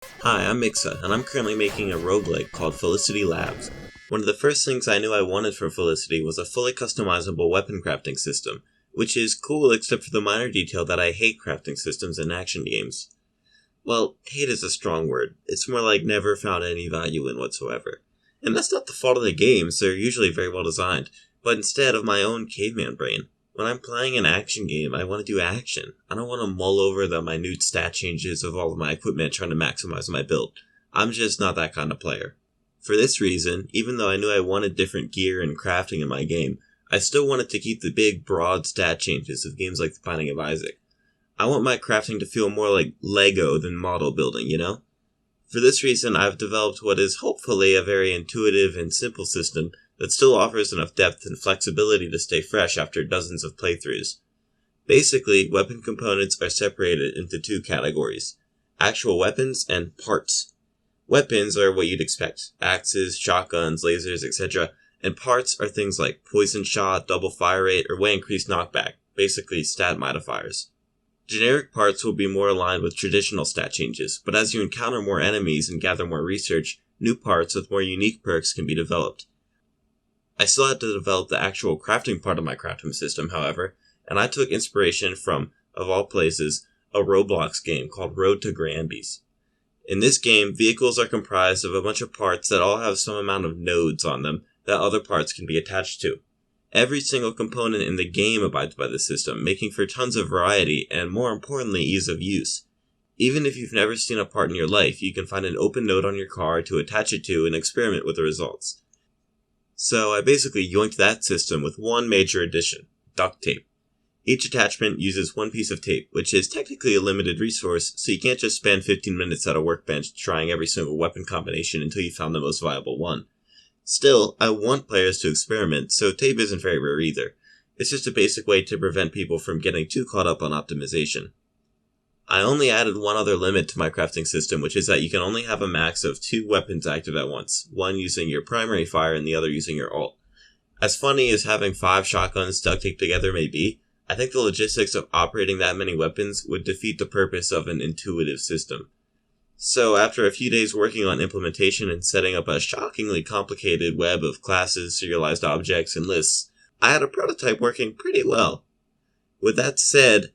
Hi, I'm Mixa, and I'm currently making a roguelike called Felicity Labs. One of the first things I knew I wanted for Felicity was a fully customizable weapon crafting system, which is cool except for the minor detail that I hate crafting systems in action games. Well, hate is a strong word. It's more like never found any value in whatsoever. And that's not the fault of the games, they're usually very well designed, but instead of my own caveman brain. When I'm playing an action game, I want to do action. I don't want to mull over the minute stat changes of all of my equipment trying to maximize my build. I'm just not that kind of player. For this reason, even though I knew I wanted different gear and crafting in my game, I still wanted to keep the big, broad stat changes of games like The Binding of Isaac. I want my crafting to feel more like Lego than model building, you know? For this reason, I've developed what is hopefully a very intuitive and simple system that still offers enough depth and flexibility to stay fresh after dozens of playthroughs. Basically, weapon components are separated into two categories: actual weapons and parts. Weapons are what you'd expect: axes, shotguns, lasers, etc., and parts are things like poison shot, double fire rate, or way increased knockback, basically stat modifiers. Generic parts will be more aligned with traditional stat changes, but as you encounter more enemies and gather more research, new parts with more unique perks can be developed. I still had to develop the actual crafting part of my crafting system, however, and I took inspiration from, of all places, a Roblox game called Road to Granby's. In this game, vehicles are comprised of a bunch of parts that all have some amount of nodes on them that other parts can be attached to. Every single component in the game abides by this system, making for tons of variety and, more importantly, ease of use. Even if you've never seen a part in your life, you can find an open node on your car to attach it to and experiment with the results. So I basically yoinked that system with one major addition: duct tape. Each attachment uses one piece of tape, which is technically a limited resource, so you can't just spend 15 minutes at a workbench trying every single weapon combination until you found the most viable one. Still, I want players to experiment, so tape isn't very rare either. It's just a basic way to prevent people from getting too caught up on optimization. I only added one other limit to my crafting system, which is that you can only have a max of 2 weapons active at once, one using your primary fire and the other using your ult. As funny as having 5 shotguns duct taped together may be, I think the logistics of operating that many weapons would defeat the purpose of an intuitive system. So after a few days working on implementation and setting up a shockingly complicated web of classes, serialized objects, and lists, I had a prototype working pretty well. With that said,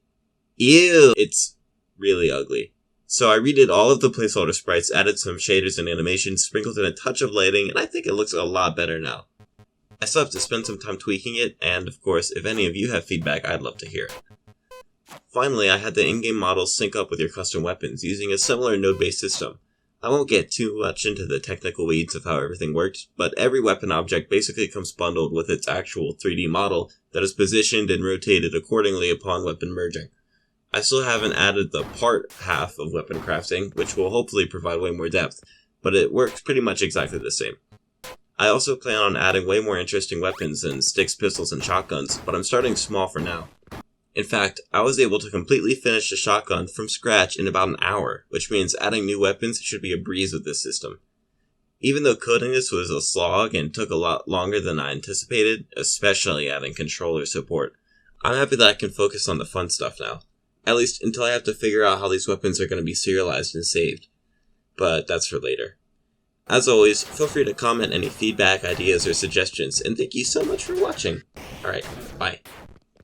it's really ugly. So I redid all of the placeholder sprites, added some shaders and animations, sprinkled in a touch of lighting, and I think it looks a lot better now. I still have to spend some time tweaking it, and of course, if any of you have feedback, I'd love to hear it. Finally, I had the in-game models sync up with your custom weapons using a similar node-based system. I won't get too much into the technical weeds of how everything works, but every weapon object basically comes bundled with its actual 3D model that is positioned and rotated accordingly upon weapon merging. I still haven't added the part half of weapon crafting, which will hopefully provide way more depth, but it works pretty much exactly the same. I also plan on adding way more interesting weapons than sticks, pistols, and shotguns, but I'm starting small for now. In fact, I was able to completely finish the shotgun from scratch in about an hour, which means adding new weapons should be a breeze with this system. Even though coding this was a slog and took a lot longer than I anticipated, especially adding controller support, I'm happy that I can focus on the fun stuff now. At least until I have to figure out how these weapons are going to be serialized and saved. But that's for later. As always, feel free to comment any feedback, ideas, or suggestions, and thank you so much for watching. Alright, bye.